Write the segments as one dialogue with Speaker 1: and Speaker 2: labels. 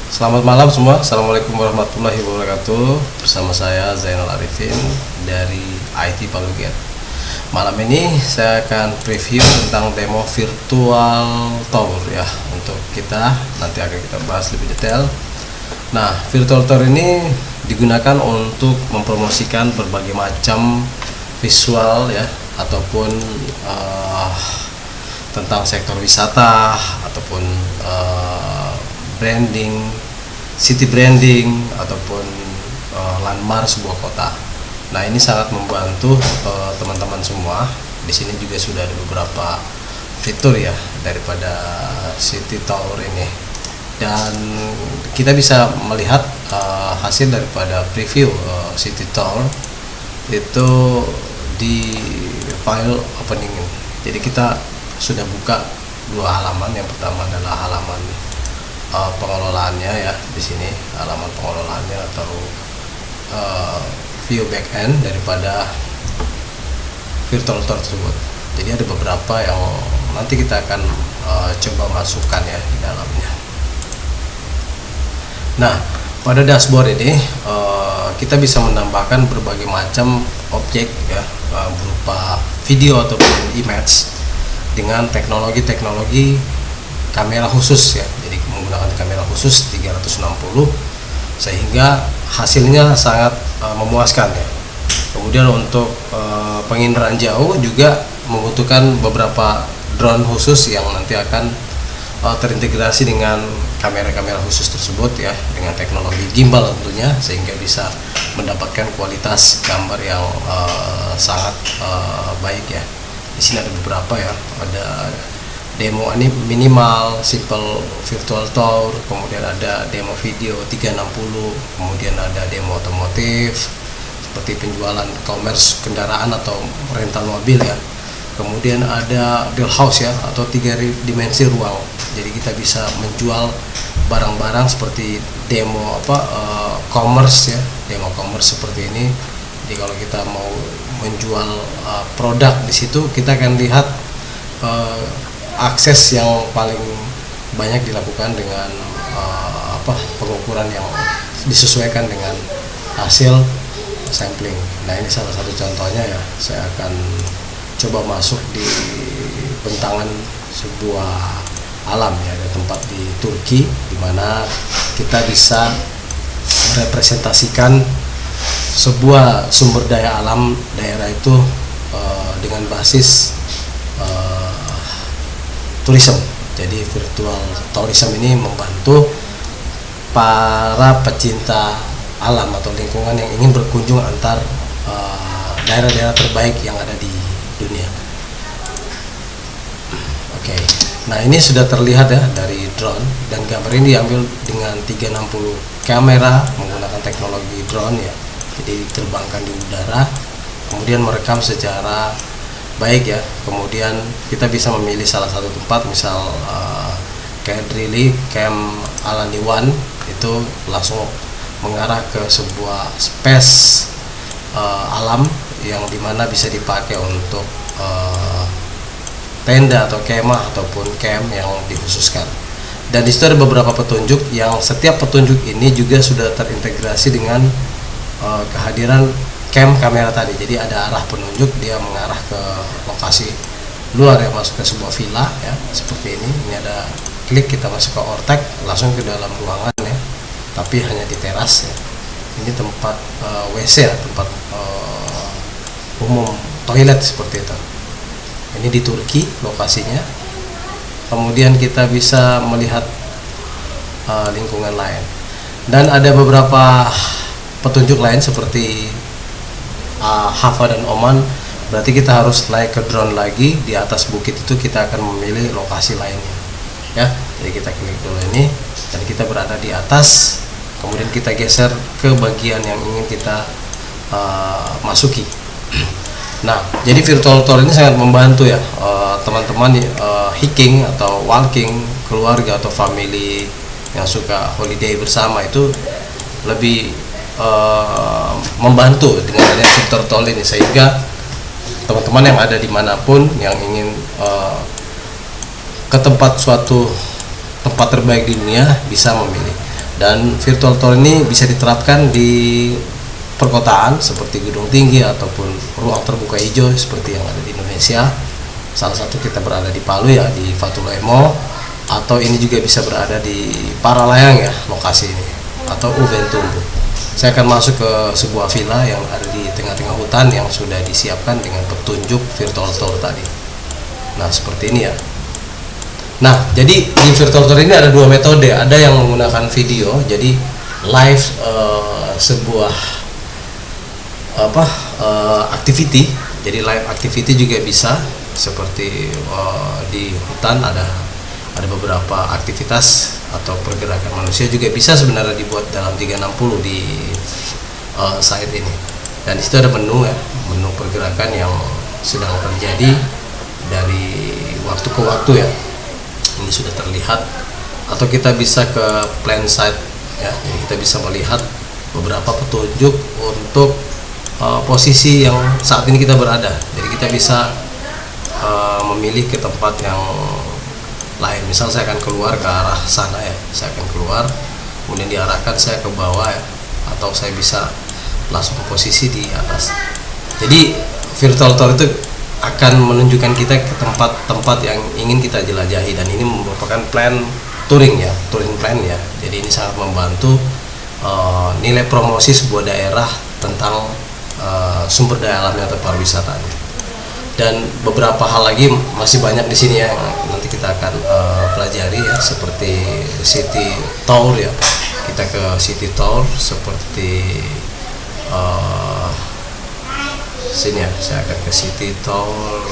Speaker 1: Selamat malam semua. Assalamualaikum warahmatullahi wabarakatuh. Bersama saya Zainal Arifin dari IT Paluget. Malam ini saya akan preview tentang demo virtual tour ya. Untuk kita nanti akan kita bahas lebih detail. Nah, virtual tour ini digunakan untuk mempromosikan berbagai macam visual ya, ataupun tentang sektor wisata ataupun branding, city branding ataupun landmark sebuah kota. Nah, ini sangat membantu teman-teman semua. Di sini juga sudah ada beberapa fitur ya daripada city tour ini, dan kita bisa melihat hasil daripada preview city tour itu di file opening. Jadi kita sudah buka dua halaman. Yang pertama adalah halaman pengelolaannya ya, di sini halaman pengelolaannya atau view backend daripada virtual tour tersebut. Jadi ada beberapa yang nanti kita akan coba masukkan ya di dalamnya. Nah, pada dashboard ini kita bisa menambahkan berbagai macam objek ya, berupa video ataupun image dengan teknologi kamera khusus ya. Jadi menggunakan kamera khusus 360 sehingga hasilnya sangat memuaskan ya. Kemudian untuk penginderaan jauh juga membutuhkan beberapa drone khusus yang nanti akan terintegrasi dengan kamera-kamera khusus tersebut ya, dengan teknologi gimbal tentunya, sehingga bisa mendapatkan kualitas gambar yang sangat baik ya. Di sini ada beberapa ya, ada demo ini minimal, simple virtual tour, kemudian ada demo video 360, kemudian ada demo otomotif seperti penjualan e-commerce kendaraan atau rental mobil ya. Kemudian ada real house ya, atau 3 dimensi ruang. Jadi kita bisa menjual barang-barang seperti demo commerce ya, demo commerce seperti ini. Jadi kalau kita mau menjual produk di situ, kita akan lihat akses yang paling banyak dilakukan dengan pengukuran yang disesuaikan dengan hasil sampling. Nah, ini salah satu contohnya ya. Saya akan coba masuk di bentangan sebuah alam ya, ada tempat di Turki di mana kita bisa merepresentasikan sebuah sumber daya alam daerah itu dengan basis tourism. Jadi virtual tourism ini membantu para pecinta alam atau lingkungan yang ingin berkunjung antar daerah-daerah terbaik yang ada di dunia. Oke. Nah, ini sudah terlihat ya dari drone, dan gambar ini diambil dengan 360 kamera menggunakan teknologi drone ya. Jadi diterbangkan di udara, kemudian merekam secara baik ya. Kemudian kita bisa memilih salah satu tempat, misal kayak Drili Camp Alani One, itu langsung mengarah ke sebuah space alam yang dimana bisa dipakai untuk tenda atau kemah ataupun camp yang dikhususkan. Dan di situ ada beberapa petunjuk yang setiap petunjuk ini juga sudah terintegrasi dengan kehadiran cam kamera tadi. Jadi ada arah penunjuk, dia mengarah ke lokasi luar ya, masuk ke sebuah villa ya, seperti ini. Ini ada klik, kita masuk ke ortek, langsung ke dalam ruangan ya, tapi hanya di teras ya. Ini tempat WC ya, tempat umum, toilet seperti itu. Ini di Turki lokasinya. Kemudian kita bisa melihat lingkungan lain, dan ada beberapa petunjuk lain seperti Hava dan Oman. Berarti kita harus naik ke drone lagi di atas bukit itu, kita akan memilih lokasi lainnya ya. Jadi kita klik dulu ini, dan kita berada di atas, kemudian kita geser ke bagian yang ingin kita masuki. Nah, jadi virtual tour ini sangat membantu ya teman-teman hiking atau walking, keluarga atau family yang suka holiday bersama, itu lebih membantu dengan adanya virtual tour ini, sehingga teman-teman yang ada dimanapun yang ingin ke suatu tempat terbaik di dunia bisa memilih. Dan virtual tour ini bisa diterapkan di perkotaan seperti gedung tinggi ataupun ruang terbuka hijau seperti yang ada di Indonesia. Salah satu kita berada di Palu ya, di Fatulemo, atau ini juga bisa berada di Paralayang ya, lokasi ini, atau Uventumbu. Saya akan masuk ke sebuah villa yang ada di tengah-tengah hutan yang sudah disiapkan dengan petunjuk virtual tour tadi. Nah, seperti ini ya. Nah, jadi di virtual tour ini ada dua metode. Ada yang menggunakan video, jadi live sebuah activity. Jadi live activity juga bisa, seperti di hutan ada beberapa aktivitas atau pergerakan manusia juga bisa sebenarnya dibuat dalam 360 di site ini. Dan disitu ada menu ya, menu pergerakan yang sedang terjadi dari waktu ke waktu ya. Ini sudah terlihat. Atau kita bisa ke plan site ya, jadi kita bisa melihat beberapa petunjuk untuk posisi yang saat ini kita berada. Jadi kita bisa memilih ke tempat yang lain. Misal saya akan keluar ke arah sana ya, saya akan keluar, kemudian diarahkan saya ke bawah ya, atau saya bisa langsung posisi di atas. Jadi virtual tour itu akan menunjukkan kita ke tempat-tempat yang ingin kita jelajahi, dan ini merupakan plan touring ya, touring plan ya. Jadi ini sangat membantu nilai promosi sebuah daerah tentang sumber daya alamnya atau pariwisatanya. Dan beberapa hal lagi masih banyak di sini ya, yang nanti kita akan pelajari ya, seperti city tour ya. Kita ke city tour seperti sini ya, saya akan ke city tour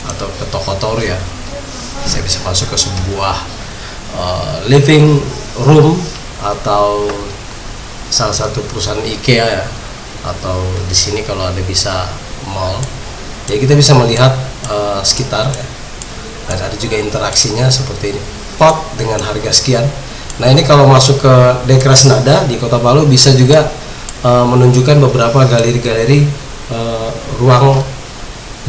Speaker 1: atau ke toko tour ya. Saya bisa masuk ke sebuah living room atau salah satu perusahaan IKEA ya, atau di sini kalau ada bisa mall. Jadi kita bisa melihat sekitar ya. Dan ada juga interaksinya seperti ini, pot dengan harga sekian. Nah, ini kalau masuk ke Dekras Nada di Kota Palu bisa juga menunjukkan beberapa galeri-galeri ruang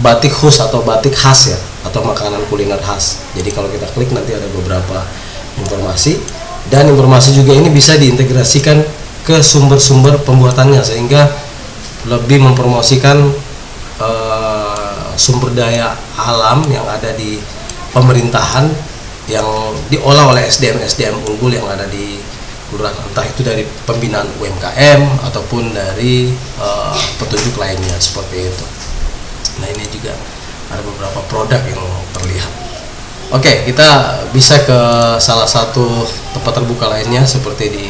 Speaker 1: batik khus atau batik khas ya, atau makanan kuliner khas. Jadi kalau kita klik nanti ada beberapa informasi, dan informasi juga ini bisa diintegrasikan ke sumber-sumber pembuatannya, sehingga lebih mempromosikan sumber daya alam yang ada di pemerintahan yang diolah oleh SDM unggul yang ada di kelurahan, entah itu dari pembinaan UMKM ataupun dari petunjuk lainnya seperti itu. Nah, ini juga ada beberapa produk yang terlihat. Oke, kita bisa ke salah satu tempat terbuka lainnya seperti di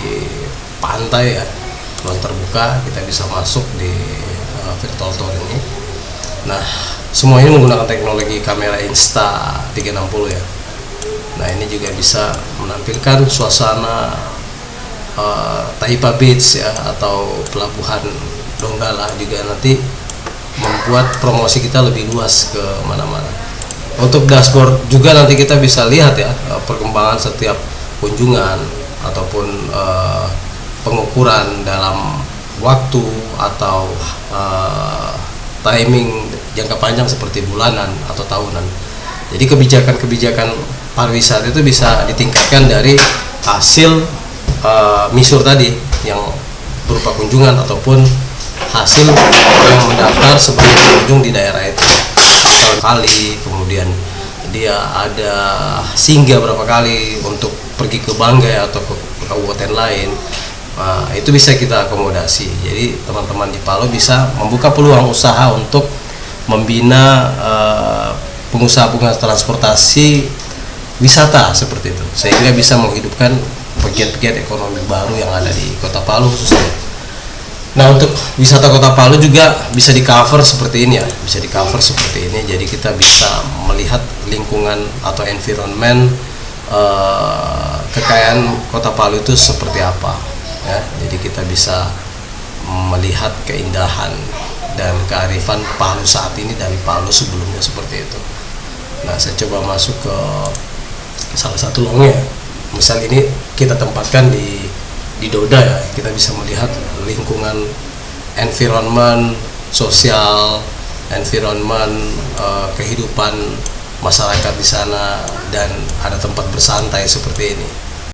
Speaker 1: pantai ya, ruang terbuka. Kita bisa masuk di virtual tour ini. Nah, semua ini menggunakan teknologi kamera Insta360 ya. Nah, ini juga bisa menampilkan suasana Taipa Beach ya, atau pelabuhan Donggala, juga nanti membuat promosi kita lebih luas ke mana-mana. Untuk dashboard juga nanti kita bisa lihat ya, perkembangan setiap kunjungan ataupun pengukuran dalam waktu atau timing jangka panjang seperti bulanan atau tahunan. Jadi kebijakan-kebijakan pariwisata itu bisa ditingkatkan dari hasil misur tadi yang berupa kunjungan ataupun hasil yang mendaftar sebagai pengunjung di daerah itu kali, kemudian dia ada singgah berapa kali untuk pergi ke Banggai atau ke kabupaten lain. Nah, itu bisa kita akomodasi. Jadi teman-teman di Palu bisa membuka peluang usaha untuk membina pengusaha-pengusaha transportasi wisata seperti itu, sehingga bisa menghidupkan pegiat-pegiat ekonomi baru yang ada di Kota Palu khususnya. Nah, untuk wisata Kota Palu juga bisa di cover seperti ini ya, bisa di cover seperti ini. Jadi kita bisa melihat lingkungan atau environment kekayaan Kota Palu itu seperti apa ya. Jadi kita bisa melihat keindahan dan kearifan Palu saat ini dari Palu sebelumnya seperti itu. Nah, saya coba masuk ke salah satu longnya. Misal ini kita tempatkan di Doda ya, kita bisa melihat lingkungan environment sosial, environment kehidupan masyarakat di sana, dan ada tempat bersantai seperti ini.